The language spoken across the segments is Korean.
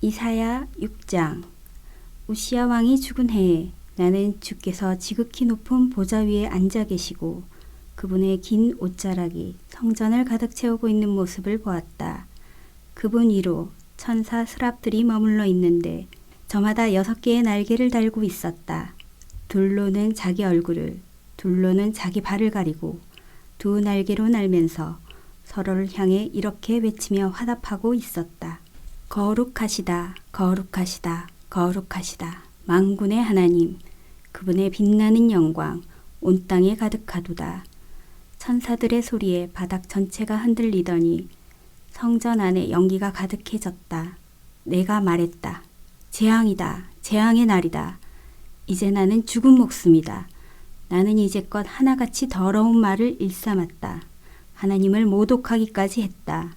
이사야 6장. 우시야 왕이 죽은 해에 나는 주께서 지극히 높은 보좌 위에 앉아 계시고 그분의 긴 옷자락이 성전을 가득 채우고 있는 모습을 보았다. 그분 위로 천사 스랍들이 머물러 있는데 저마다 6개의 날개를 달고 있었다. 둘로는 자기 얼굴을, 둘로는 자기 발을 가리고 두 날개로 날면서 서로를 향해 이렇게 외치며 화답하고 있었다. 거룩하시다, 거룩하시다, 거룩하시다. 만군의 하나님, 그분의 빛나는 영광 온 땅에 가득하도다. 천사들의 소리에 바닥 전체가 흔들리더니 성전 안에 연기가 가득해졌다. 내가 말했다. 재앙이다, 재앙의 날이다. 이제 나는 죽은 목숨이다. 나는 이제껏 하나같이 더러운 말을 일삼았다. 하나님을 모독하기까지 했다.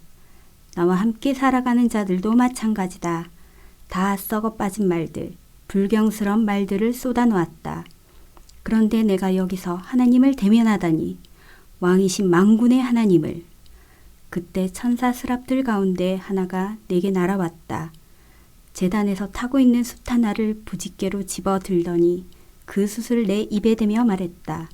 나와 함께 살아가는 자들도 마찬가지다. 다 썩어 빠진 말들, 불경스러운 말들을 쏟아놓았다. 그런데 내가 여기서 하나님을 대면하다니, 왕이신 만군의 하나님을. 그때 천사 스랍들 가운데 하나가 내게 날아왔다. 제단에서 타고 있는 숫 하나를 부집개로 집어 들더니 그 숫을 내 입에 대며 말했다.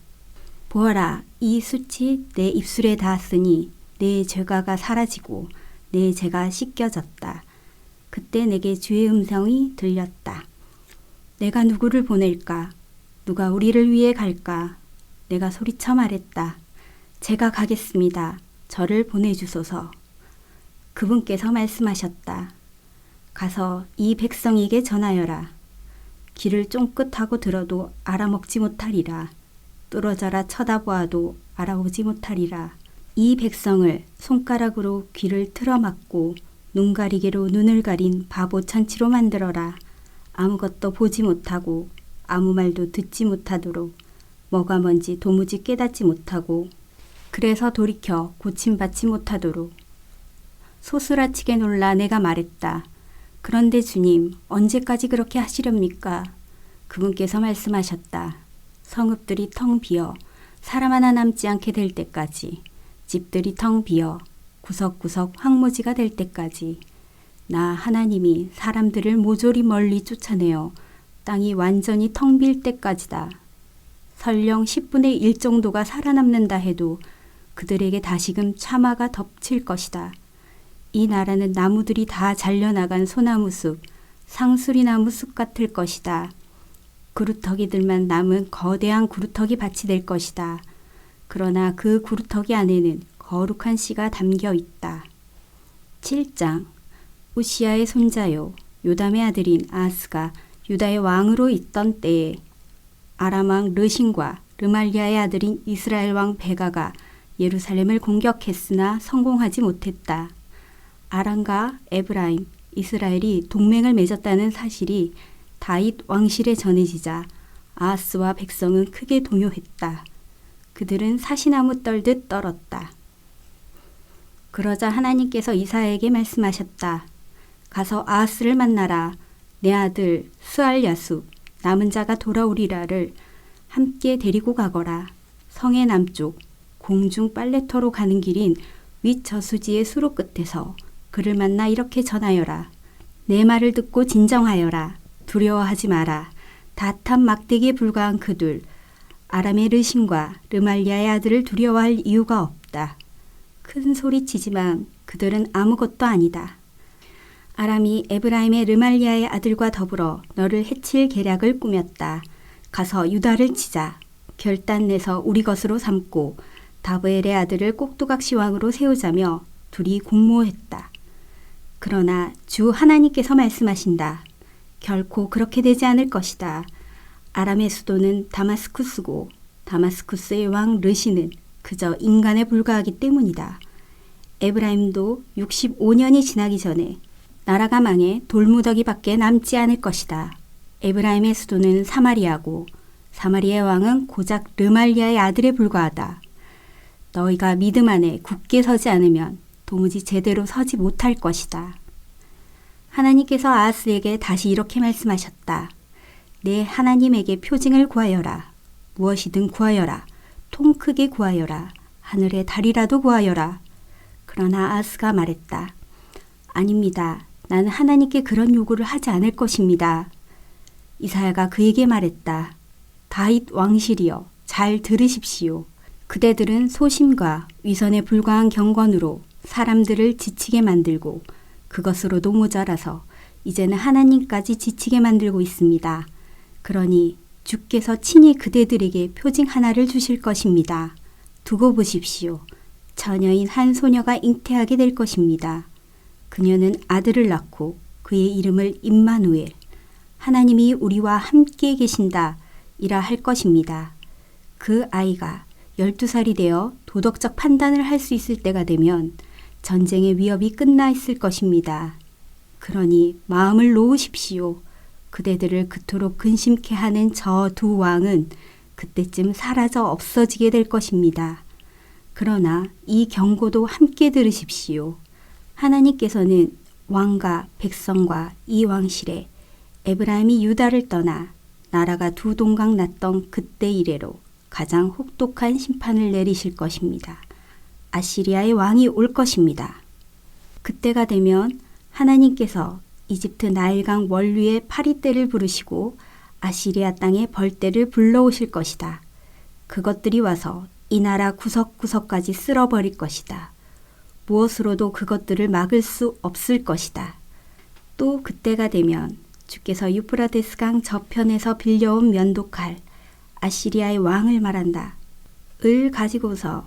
보아라, 이 숫이 내 입술에 닿았으니 내 죄가가 사라지고 내 죄가 씻겨졌다. 그때 내게 주의 음성이 들렸다. 내가 누구를 보낼까? 누가 우리를 위해 갈까? 내가 소리쳐 말했다. 제가 가겠습니다. 저를 보내주소서. 그분께서 말씀하셨다. 가서 이 백성에게 전하여라. 귀를 쫑긋하고 들어도 알아먹지 못하리라. 뚫어져라 쳐다보아도 알아보지 못하리라. 이 백성을 손가락으로 귀를 틀어막고 눈가리개로 눈을 가린 바보 천치로 만들어라. 아무것도 보지 못하고 아무 말도 듣지 못하도록 뭐가 뭔지 도무지 깨닫지 못하고 그래서 돌이켜 고침받지 못하도록. 소스라치게 놀라 내가 말했다. 그런데 주님, 언제까지 그렇게 하시렵니까? 그분께서 말씀하셨다. 성읍들이 텅 비어 사람 하나 남지 않게 될 때까지, 집들이 텅 비어 구석구석 황무지가 될 때까지, 나 하나님이 사람들을 모조리 멀리 쫓아내어 땅이 완전히 텅 빌 때까지다. 설령 10분의 1 정도가 살아남는다 해도 그들에게 다시금 참화가 덮칠 것이다. 이 나라는 나무들이 다 잘려나간 소나무 숲, 상수리나무 숲 같을 것이다. 구루터기들만 남은 거대한 구루터기 밭이 될 것이다. 그러나 그 구루터기 안에는 거룩한 씨가 담겨 있다. 7장. 우시야의 손자요 요담의 아들인 아하스가 유다의 왕으로 있던 때에 아람 왕 르신과 르말리아의 아들인 이스라엘 왕 베가가 예루살렘을 공격했으나 성공하지 못했다. 아람과 에브라임, 이스라엘이 동맹을 맺었다는 사실이 다윗 왕실에 전해지자 아하스와 백성은 크게 동요했다. 그들은 사시나무 떨듯 떨었다. 그러자 하나님께서 이사야에게 말씀하셨다. 가서 아하스를 만나라. 내 아들 스알야숲 남은 자가 돌아오리라를 함께 데리고 가거라. 성의 남쪽 공중 빨래터로 가는 길인 윗저수지의 수로 끝에서 그를 만나 이렇게 전하여라. 내 말을 듣고 진정하여라. 두려워하지 마라. 다탄 막대기에 불과한 그들 아람의 르신과 르말리아의 아들을 두려워할 이유가 없다. 큰 소리치지만 그들은 아무것도 아니다. 아람이 에브라임의 르말리아의 아들과 더불어 너를 해칠 계략을 꾸몄다. 가서 유다를 치자. 결단내서 우리 것으로 삼고 다브엘의 아들을 꼭두각시 왕으로 세우자며 둘이 공모했다. 그러나 주 하나님께서 말씀하신다. 결코 그렇게 되지 않을 것이다. 아람의 수도는 다마스쿠스고 다마스쿠스의 왕 르신은 그저 인간에 불과하기 때문이다. 에브라임도 65년이 지나기 전에 나라가 망해 돌무더기밖에 남지 않을 것이다. 에브라임의 수도는 사마리아고 사마리아의 왕은 고작 르말리아의 아들에 불과하다. 너희가 믿음 안에 굳게 서지 않으면 도무지 제대로 서지 못할 것이다. 하나님께서 아하스에게 다시 이렇게 말씀하셨다. 내 하나님에게 표징을 구하여라. 무엇이든 구하여라. 통 크게 구하여라. 하늘의 달이라도 구하여라. 그러나 아하스가 말했다. 아닙니다. 나는 하나님께 그런 요구를 하지 않을 것입니다. 이사야가 그에게 말했다. 다윗 왕실이여, 잘 들으십시오. 그대들은 소심과 위선에 불과한 경건으로 사람들을 지치게 만들고 그것으로도 모자라서 이제는 하나님까지 지치게 만들고 있습니다. 그러니 주께서 친히 그대들에게 표징 하나를 주실 것입니다. 두고 보십시오. 처녀인 한 소녀가 잉태하게 될 것입니다. 그녀는 아들을 낳고 그의 이름을 임마누엘, 하나님이 우리와 함께 계신다 이라 할 것입니다. 그 아이가 12살이 되어 도덕적 판단을 할 수 있을 때가 되면 전쟁의 위협이 끝나 있을 것입니다. 그러니 마음을 놓으십시오. 그대들을 그토록 근심케 하는 저 두 왕은 그때쯤 사라져 없어지게 될 것입니다. 그러나 이 경고도 함께 들으십시오. 하나님께서는 왕과 백성과 이 왕실에 에브라임이 유다를 떠나 나라가 두 동강 났던 그때 이래로 가장 혹독한 심판을 내리실 것입니다. 아시리아의 왕이 올 것입니다. 그때가 되면 하나님께서 이집트 나일강 원류의 파리떼를 부르시고 아시리아 땅의 벌떼를 불러오실 것이다. 그것들이 와서 이 나라 구석구석까지 쓸어버릴 것이다. 무엇으로도 그것들을 막을 수 없을 것이다. 또 그때가 되면 주께서 유프라데스강 저편에서 빌려온 면도칼 아시리아의 왕을 말한다. 을 가지고서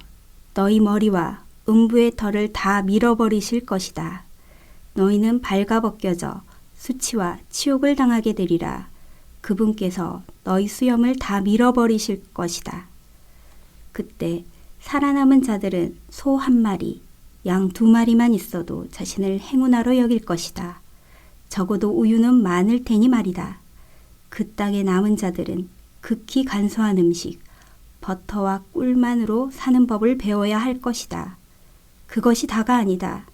너희 머리와 음부의 털을 다 밀어버리실 것이다. 너희는 발가벗겨져 수치와 치욕을 당하게 되리라. 그분께서 너희 수염을 다 밀어버리실 것이다. 그때 살아남은 자들은 소 한 마리, 양 2마리만 있어도 자신을 행운아로 여길 것이다. 적어도 우유는 많을 테니 말이다. 그 땅에 남은 자들은 극히 간소한 음식, 버터와 꿀만으로 사는 법을 배워야 할 것이다. 그것이 다가 아니다.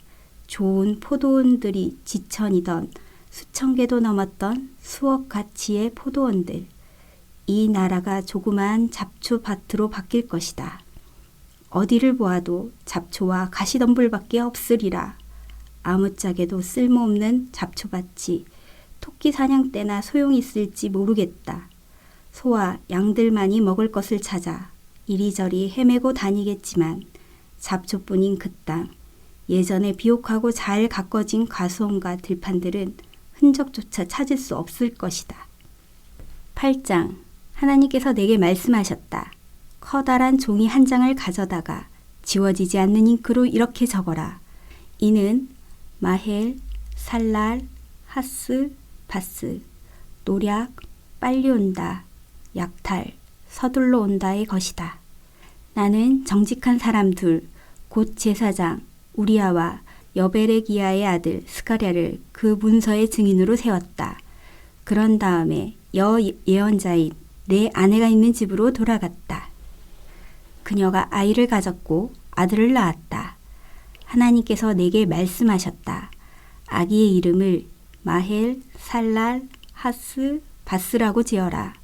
좋은 포도원들이 지천이던 수천 개도 넘었던 수억 가치의 포도원들. 이 나라가 조그마한 잡초밭으로 바뀔 것이다. 어디를 보아도 잡초와 가시덤불밖에 없으리라. 아무짝에도 쓸모없는 잡초밭이 토끼 사냥 때나 소용이 있을지 모르겠다. 소와 양들만이 먹을 것을 찾아 이리저리 헤매고 다니겠지만 잡초뿐인 그 땅, 예전에 비옥하고 잘 가꿔진 가수원과 들판들은 흔적조차 찾을 수 없을 것이다. 8장. 하나님께서 내게 말씀하셨다. 커다란 종이 한 장을 가져다가 지워지지 않는 잉크로 이렇게 적어라. 이는 마헬, 살랄, 하스, 바스, 노략, 빨리 온다, 약탈, 서둘러 온다의 것이다. 나는 정직한 사람 둘, 곧 제사장 우리아와 여베레기야의 아들 스가랴를 그 문서의 증인으로 세웠다. 그런 다음에 예언자인 내 아내가 있는 집으로 돌아갔다. 그녀가 아이를 가졌고 아들을 낳았다. 하나님께서 내게 말씀하셨다. 아기의 이름을 마헬, 살랄, 하스, 바스라고 지어라.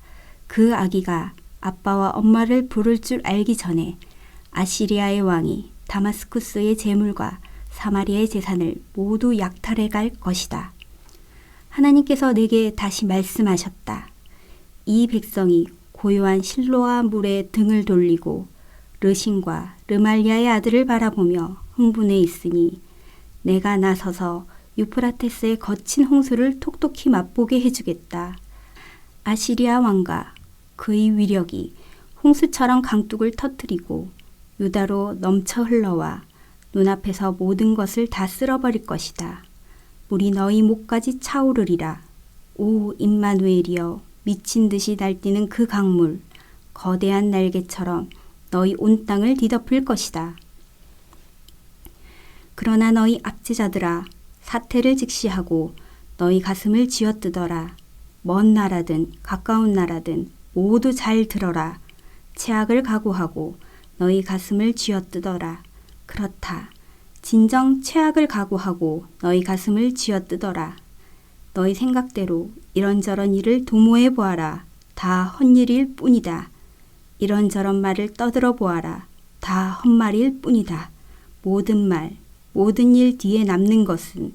그 아기가 아빠와 엄마를 부를 줄 알기 전에 아시리아의 왕이 다마스쿠스의 재물과 사마리아의 재산을 모두 약탈해 갈 것이다. 하나님께서 내게 다시 말씀하셨다. 이 백성이 고요한 실로아 물에 등을 돌리고 르신과 르말리아의 아들을 바라보며 흥분해 있으니 내가 나서서 유프라테스의 거친 홍수를 톡톡히 맛보게 해주겠다. 아시리아 왕과 그의 위력이 홍수처럼 강둑을 터뜨리고 유다로 넘쳐 흘러와 눈앞에서 모든 것을 다 쓸어버릴 것이다. 물이 너희 목까지 차오르리라. 오 임마누엘이여, 미친 듯이 날뛰는 그 강물, 거대한 날개처럼 너희 온 땅을 뒤덮을 것이다. 그러나 너희 압제자들아, 사태를 직시하고 너희 가슴을 쥐어뜯어라. 먼 나라든 가까운 나라든 모두 잘 들어라. 최악을 각오하고 너희 가슴을 쥐어뜯어라. 그렇다. 진정 최악을 각오하고 너희 가슴을 쥐어뜯어라. 너희 생각대로 이런저런 일을 도모해 보아라. 다 헛일일 뿐이다. 이런저런 말을 떠들어 보아라. 다 헛말일 뿐이다. 모든 말, 모든 일 뒤에 남는 것은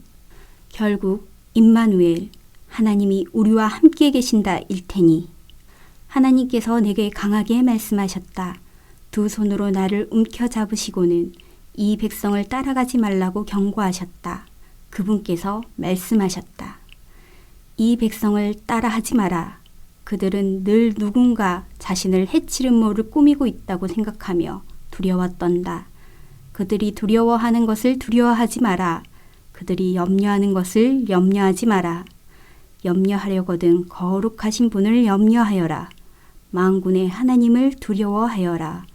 결국 임마누엘, 하나님이 우리와 함께 계신다 일 테니. 하나님께서 내게 강하게 말씀하셨다. 두 손으로 나를 움켜잡으시고는 이 백성을 따라가지 말라고 경고하셨다. 그분께서 말씀하셨다. 이 백성을 따라하지 마라. 그들은 늘 누군가 자신을 해치는 모를 꾸미고 있다고 생각하며 두려워 떤다. 그들이 두려워하는 것을 두려워하지 마라. 그들이 염려하는 것을 염려하지 마라. 염려하려거든 거룩하신 분을 염려하여라. 만군의 하나님을 두려워하여라.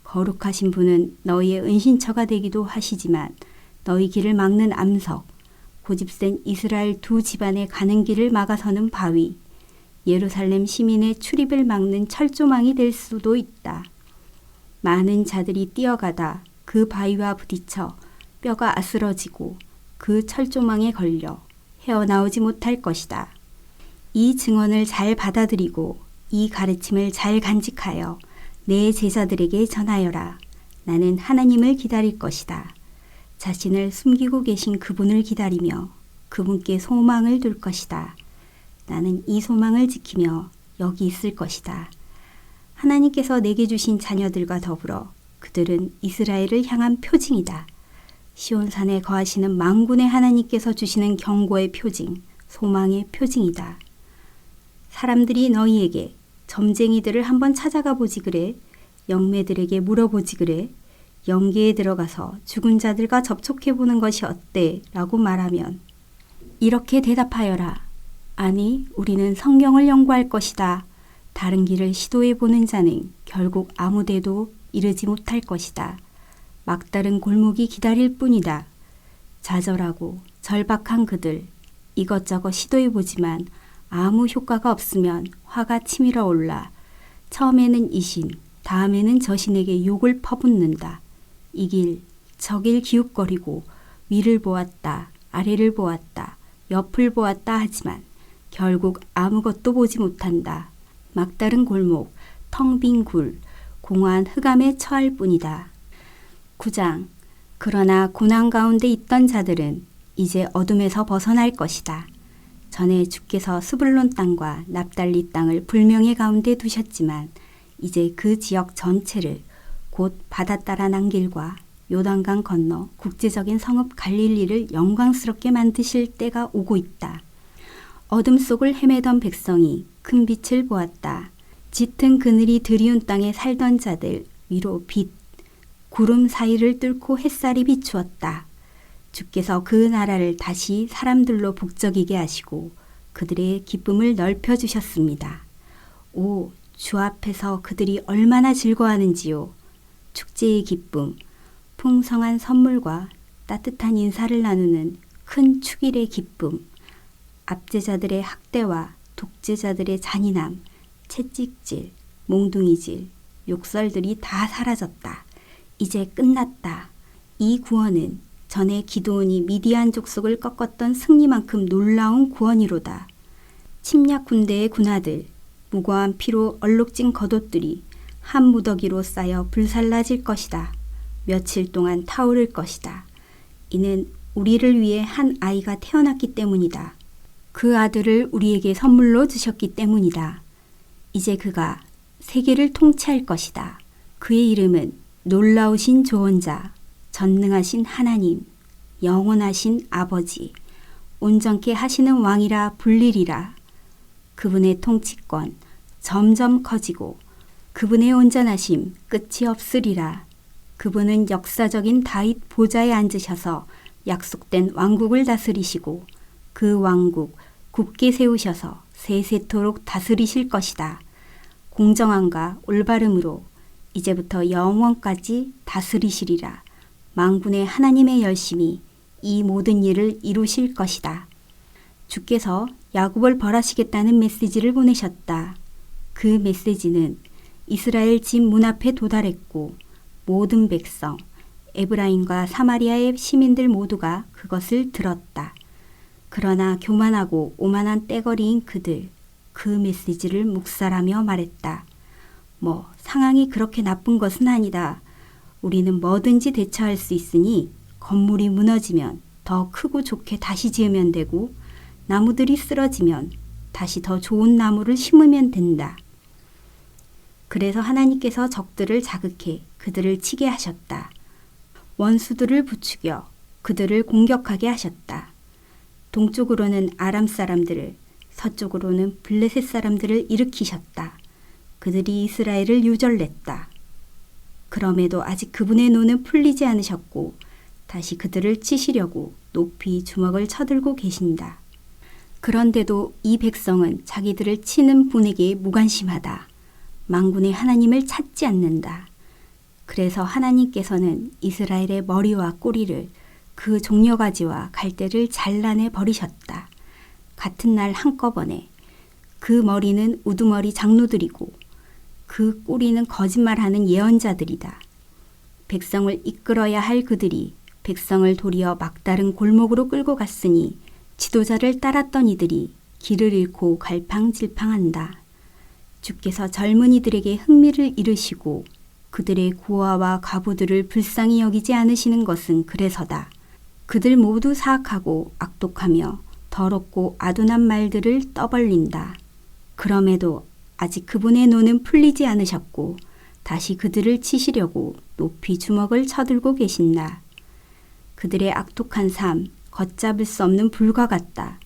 거룩하신 분은 너희의 은신처가 되기도 하시지만 너희 길을 막는 암석, 고집센 이스라엘 두 집안에 가는 길을 막아서는 바위, 예루살렘 시민의 출입을 막는 철조망이 될 수도 있다. 많은 자들이 뛰어가다 그 바위와 부딪혀 뼈가 아스러지고 그 철조망에 걸려 헤어나오지 못할 것이다. 이 증언을 잘 받아들이고 이 가르침을 잘 간직하여 내 제자들에게 전하여라. 나는 하나님을 기다릴 것이다. 자신을 숨기고 계신 그분을 기다리며 그분께 소망을 둘 것이다. 나는 이 소망을 지키며 여기 있을 것이다. 하나님께서 내게 주신 자녀들과 더불어 그들은 이스라엘을 향한 표징이다. 시온산에 거하시는 만군의 하나님께서 주시는 경고의 표징, 소망의 표징이다. 사람들이 너희에게 점쟁이들을 한번 찾아가 보지 그래, 영매들에게 물어보지 그래, 영계에 들어가서 죽은 자들과 접촉해 보는 것이 어때? 라고 말하면 이렇게 대답하여라. 아니, 우리는 성경을 연구할 것이다. 다른 길을 시도해 보는 자는 결국 아무 데도 이르지 못할 것이다. 막다른 골목이 기다릴 뿐이다. 좌절하고 절박한 그들, 이것저것 시도해 보지만 아무 효과가 없으면 화가 치밀어 올라 처음에는 이 신, 다음에는 저 신에게 욕을 퍼붓는다. 이 길, 저 길 기웃거리고 위를 보았다, 아래를 보았다, 옆을 보았다 하지만 결국 아무것도 보지 못한다. 막다른 골목, 텅 빈 굴, 공허한 흑암에 처할 뿐이다. 9장. 그러나 고난 가운데 있던 자들은 이제 어둠에서 벗어날 것이다. 전에 주께서 스불론 땅과 납달리 땅을 불명예 가운데 두셨지만 이제 그 지역 전체를 곧 바다 따라 난 길과 요단강 건너 국제적인 성읍 갈릴리를 영광스럽게 만드실 때가 오고 있다. 어둠 속을 헤매던 백성이 큰 빛을 보았다. 짙은 그늘이 드리운 땅에 살던 자들 위로 빛, 구름 사이를 뚫고 햇살이 비추었다. 주께서 그 나라를 다시 사람들로 북적이게 하시고 그들의 기쁨을 넓혀주셨습니다. 오, 주 앞에서 그들이 얼마나 즐거워하는지요. 축제의 기쁨, 풍성한 선물과 따뜻한 인사를 나누는 큰 축일의 기쁨, 압제자들의 학대와 독재자들의 잔인함, 채찍질, 몽둥이질, 욕설들이 다 사라졌다. 이제 끝났다. 이 구원은 전에 기드온이 미디안 족속을 꺾었던 승리만큼 놀라운 구원이로다. 침략 군대의 군하들, 무고한 피로 얼룩진 겉옷들이 한 무더기로 쌓여 불살라질 것이다. 며칠 동안 타오를 것이다. 이는 우리를 위해 한 아이가 태어났기 때문이다. 그 아들을 우리에게 선물로 주셨기 때문이다. 이제 그가 세계를 통치할 것이다. 그의 이름은 놀라우신 조언자, 전능하신 하나님, 영원하신 아버지, 온전케 하시는 왕이라 불리리라. 그분의 통치권 점점 커지고 그분의 온전하심 끝이 없으리라. 그분은 역사적인 다윗 보좌에 앉으셔서 약속된 왕국을 다스리시고 그 왕국 굳게 세우셔서 세세토록 다스리실 것이다. 공정함과 올바름으로 이제부터 영원까지 다스리시리라. 만군의 하나님의 열심히 이 모든 일을 이루실 것이다. 주께서 야곱을 벌하시겠다는 메시지를 보내셨다. 그 메시지는 이스라엘 집 문 앞에 도달했고 모든 백성, 에브라임과 사마리아의 시민들 모두가 그것을 들었다. 그러나 교만하고 오만한 떼거리인 그들, 그 메시지를 묵살하며 말했다. 상황이 그렇게 나쁜 것은 아니다. 우리는 뭐든지 대처할 수 있으니 건물이 무너지면 더 크고 좋게 다시 지으면 되고 나무들이 쓰러지면 다시 더 좋은 나무를 심으면 된다. 그래서 하나님께서 적들을 자극해 그들을 치게 하셨다. 원수들을 부추겨 그들을 공격하게 하셨다. 동쪽으로는 아람 사람들을, 서쪽으로는 블레셋 사람들을 일으키셨다. 그들이 이스라엘을 유절냈다. 그럼에도 아직 그분의 노는 풀리지 않으셨고 다시 그들을 치시려고 높이 주먹을 쳐들고 계신다. 그런데도 이 백성은 자기들을 치는 분에게 무관심하다. 만군의 하나님을 찾지 않는다. 그래서 하나님께서는 이스라엘의 머리와 꼬리를 그 종려가지와 갈대를 잘라내 버리셨다. 같은 날 한꺼번에. 그 머리는 우두머리 장로들이고 그 꼬리는 거짓말하는 예언자들이다. 백성을 이끌어야 할 그들이 백성을 도리어 막다른 골목으로 끌고 갔으니 지도자를 따랐던 이들이 길을 잃고 갈팡질팡한다. 주께서 젊은이들에게 흥미를 잃으시고 그들의 고아와 과부들을 불쌍히 여기지 않으시는 것은 그래서다. 그들 모두 사악하고 악독하며 더럽고 아둔한 말들을 떠벌린다. 그럼에도 아직 그분의 노는 풀리지 않으셨고 다시 그들을 치시려고 높이 주먹을 쳐들고 계신다. 그들의 악독한 삶, 걷잡을 수 없는 불과 같다.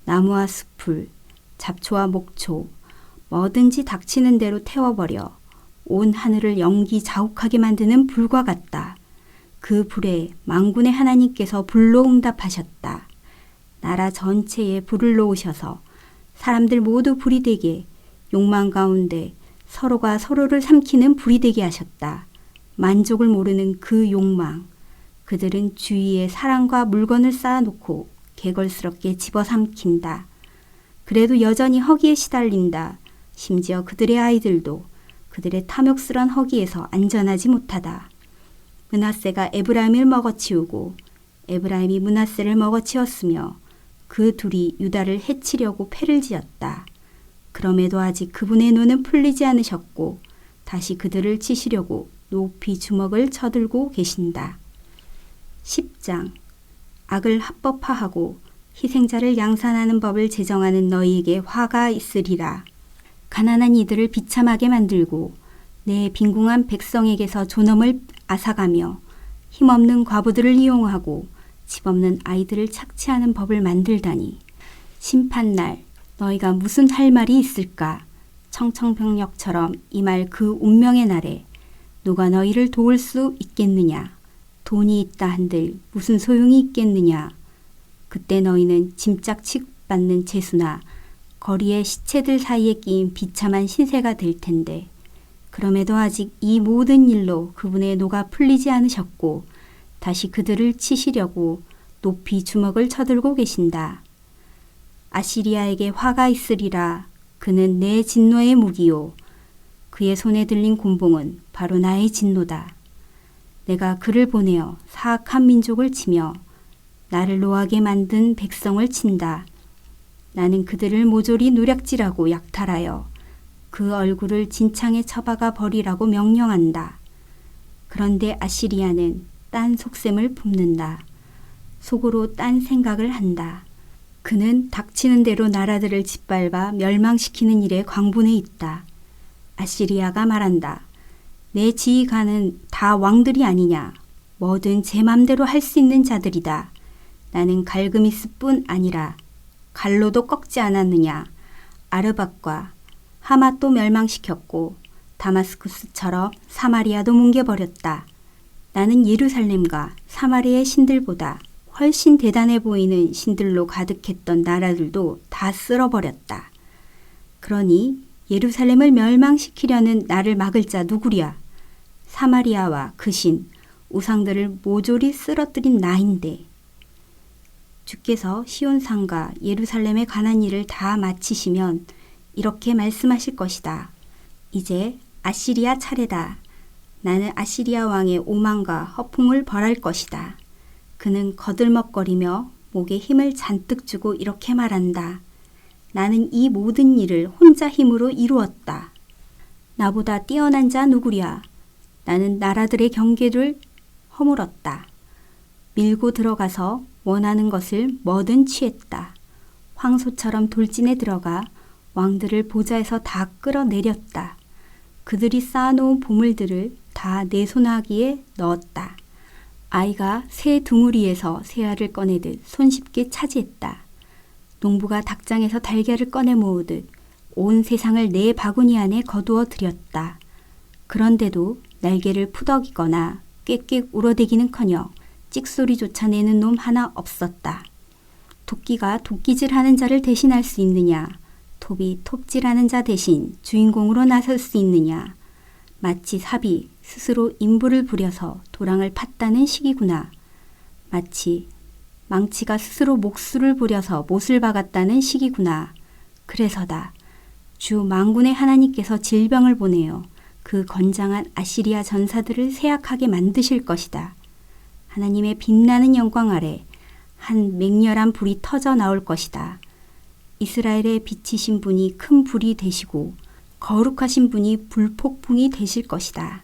나무와 숲을, 잡초와 목초, 뭐든지 닥치는 대로 태워버려 온 하늘을 연기 자욱하게 만드는 불과 같다. 그 불에 만군의 하나님께서 불로 응답하셨다. 나라 전체에 불을 놓으셔서 사람들 모두 불이 되게 욕망 가운데 서로가 서로를 삼키는 불이 되게 하셨다. 만족을 모르는 그 욕망. 그들은 주위에 사람과 물건을 쌓아놓고 개걸스럽게 집어삼킨다. 그래도 여전히 허기에 시달린다. 심지어 그들의 아이들도 그들의 탐욕스런 허기에서 안전하지 못하다. 므낫세가 에브라임을 먹어치우고 에브라임이 므낫세를 먹어치웠으며 그 둘이 유다를 해치려고 패를 지었다. 그럼에도 아직 그분의 눈은 풀리지 않으셨고 다시 그들을 치시려고 높이 주먹을 쳐들고 계신다. 10장. 악을 합법화하고 희생자를 양산하는 법을 제정하는 너희에게 화가 있으리라. 가난한 이들을 비참하게 만들고 내 빈궁한 백성에게서 존엄을 앗아가며 힘없는 과부들을 이용하고 집 없는 아이들을 착취하는 법을 만들다니. 심판날 너희가 무슨 할 말이 있을까? 청청병력처럼 임할 그 운명의 날에 누가 너희를 도울 수 있겠느냐? 돈이 있다 한들 무슨 소용이 있겠느냐? 그때 너희는 짐짝 취급받는 죄수나 거리의 시체들 사이에 끼인 비참한 신세가 될 텐데 그럼에도 아직 이 모든 일로 그분의 노가 풀리지 않으셨고 다시 그들을 치시려고 높이 주먹을 쳐들고 계신다. 아시리아에게 화가 있으리라. 그는 내 진노의 무기요. 그의 손에 들린 곤봉은 바로 나의 진노다. 내가 그를 보내어 사악한 민족을 치며 나를 노하게 만든 백성을 친다. 나는 그들을 모조리 노략질하고 약탈하여 그 얼굴을 진창에 처박아 버리라고 명령한다. 그런데 아시리아는 딴 속셈을 품는다. 속으로 딴 생각을 한다. 그는 닥치는 대로 나라들을 짓밟아 멸망시키는 일에 광분해 있다. 아시리아가 말한다. 내 지휘관은 다 왕들이 아니냐. 뭐든 제 맘대로 할 수 있는 자들이다. 나는 갈그미스뿐 아니라 갈로도 꺾지 않았느냐. 아르밧과 하맛도 멸망시켰고 다마스쿠스처럼 사마리아도 뭉개버렸다. 나는 예루살렘과 사마리아의 신들보다 훨씬 대단해 보이는 신들로 가득했던 나라들도 다 쓸어버렸다. 그러니 예루살렘을 멸망시키려는 나를 막을 자 누구랴? 사마리아와 그 신, 우상들을 모조리 쓰러뜨린 나인데. 주께서 시온산과 예루살렘에 관한 일을 다 마치시면 이렇게 말씀하실 것이다. 이제 아시리아 차례다. 나는 아시리아 왕의 오만과 허풍을 벌할 것이다. 그는 거들먹거리며 목에 힘을 잔뜩 주고 이렇게 말한다. 나는 이 모든 일을 혼자 힘으로 이루었다. 나보다 뛰어난 자 누구랴? 나는 나라들의 경계를 허물었다. 밀고 들어가서 원하는 것을 뭐든 취했다. 황소처럼 돌진에 들어가 왕들을 보좌에서 다 끌어내렸다. 그들이 쌓아놓은 보물들을 다 내 손아귀에 넣었다. 아이가 새 둥우리에서 새알을 꺼내듯 손쉽게 차지했다. 농부가 닭장에서 달걀을 꺼내 모으듯 온 세상을 내 바구니 안에 거두어 들였다. 그런데도 날개를 푸덕이거나 꽥꽥 울어대기는커녕 찍소리조차 내는 놈 하나 없었다. 도끼가 도끼질하는 자를 대신할 수 있느냐? 톱이 톱질하는 자 대신 주인공으로 나설 수 있느냐? 마치 삽이 스스로 인부를 부려서 도랑을 팠다는 식이구나. 마치 망치가 스스로 목수를 부려서 못을 박았다는 식이구나. 그래서다. 주 만군의 하나님께서 질병을 보내어 그 건장한 아시리아 전사들을 쇠약하게 만드실 것이다. 하나님의 빛나는 영광 아래 한 맹렬한 불이 터져 나올 것이다. 이스라엘에 비치신 분이 큰 불이 되시고 거룩하신 분이 불폭풍이 되실 것이다.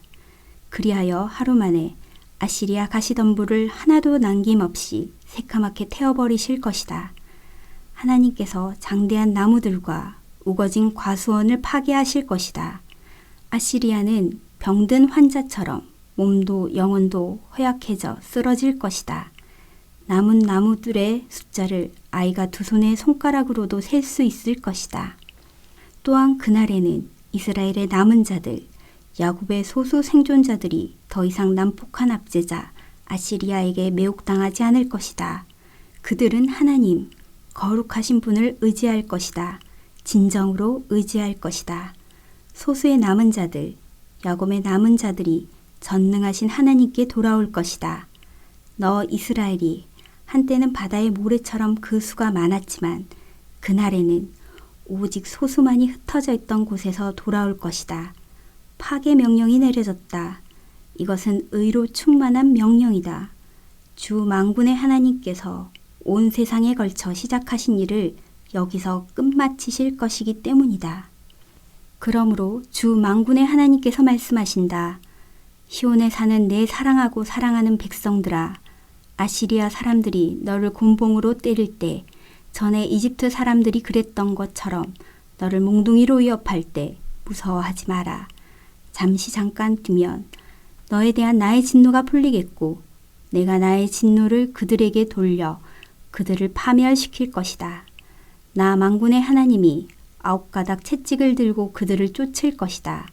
그리하여 하루 만에 아시리아 가시덤불을 하나도 남김없이 새카맣게 태워버리실 것이다. 하나님께서 장대한 나무들과 우거진 과수원을 파괴하실 것이다. 아시리아는 병든 환자처럼 몸도 영혼도 허약해져 쓰러질 것이다. 남은 나무들의 숫자를 아이가 두 손의 손가락으로도 셀 수 있을 것이다. 또한 그날에는 이스라엘의 남은 자들, 야곱의 소수 생존자들이 더 이상 난폭한 압제자 아시리아에게 매혹당하지 않을 것이다. 그들은 하나님, 거룩하신 분을 의지할 것이다. 진정으로 의지할 것이다. 소수의 남은 자들, 야곱의 남은 자들이 전능하신 하나님께 돌아올 것이다. 너 이스라엘이 한때는 바다의 모래처럼 그 수가 많았지만 그날에는 오직 소수만이 흩어져 있던 곳에서 돌아올 것이다. 파괴 명령이 내려졌다. 이것은 의로 충만한 명령이다. 주 만군의 하나님께서 온 세상에 걸쳐 시작하신 일을 여기서 끝마치실 것이기 때문이다. 그러므로 주 만군의 하나님께서 말씀하신다. 시온에 사는 내 사랑하고 사랑하는 백성들아, 아시리아 사람들이 너를 곤봉으로 때릴 때 전에 이집트 사람들이 그랬던 것처럼 너를 몽둥이로 위협할 때 무서워하지 마라. 잠시 잠깐 두면 너에 대한 나의 진노가 풀리겠고 내가 나의 진노를 그들에게 돌려 그들을 파멸시킬 것이다. 나 만군의 하나님이 9가닥 채찍을 들고 그들을 쫓을 것이다.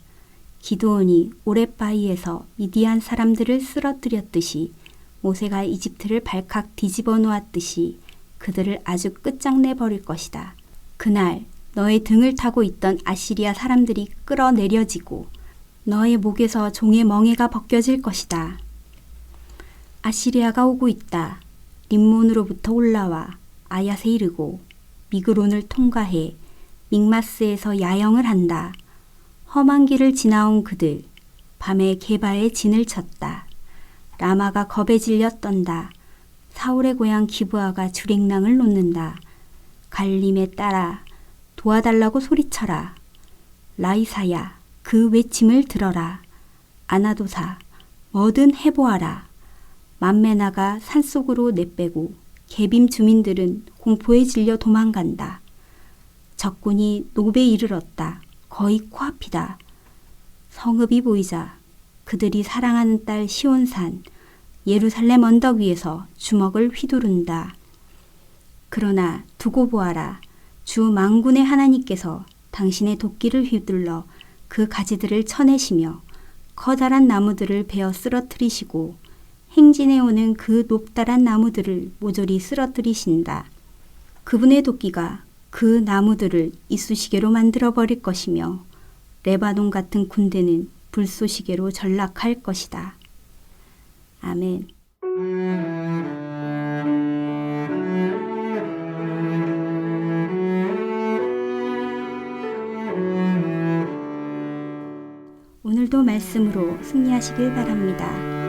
기드온이 오랫바위에서 미디안 사람들을 쓰러뜨렸듯이 모세가 이집트를 발칵 뒤집어 놓았듯이 그들을 아주 끝장내 버릴 것이다. 그날 너의 등을 타고 있던 아시리아 사람들이 끌어내려지고 너의 목에서 종의 멍에가 벗겨질 것이다. 아시리아가 오고 있다. 림몬으로부터 올라와 아얏에 이르고 미그론을 통과해 믹마스에서 야영을 한다. 험한 길을 지나온 그들 밤에 게바에 진을 쳤다. 라마가 겁에 질려 떤다. 사울의 고향 기브아가 주랭랑을 놓는다. 갈림에 따라 도와달라고 소리쳐라. 라이사야 그 외침을 들어라. 아나도사 뭐든 해보아라. 만메나가 산속으로 내빼고 개빔 주민들은 공포에 질려 도망간다. 적군이 노베에 이르렀다. 거의 코앞이다. 성읍이 보이자 그들이 사랑하는 딸 시온산 예루살렘 언덕 위에서 주먹을 휘두른다. 그러나 두고 보아라. 주 만군의 하나님께서 당신의 도끼를 휘둘러 그 가지들을 쳐내시며 커다란 나무들을 베어 쓰러뜨리시고 행진해 오는 그 높다란 나무들을 모조리 쓰러뜨리신다. 그분의 도끼가 그 나무들을 이쑤시개로 만들어 버릴 것이며 레바논 같은 군대는 불쏘시개로 전락할 것이다. 아멘. 오늘도 말씀으로 승리하시길 바랍니다.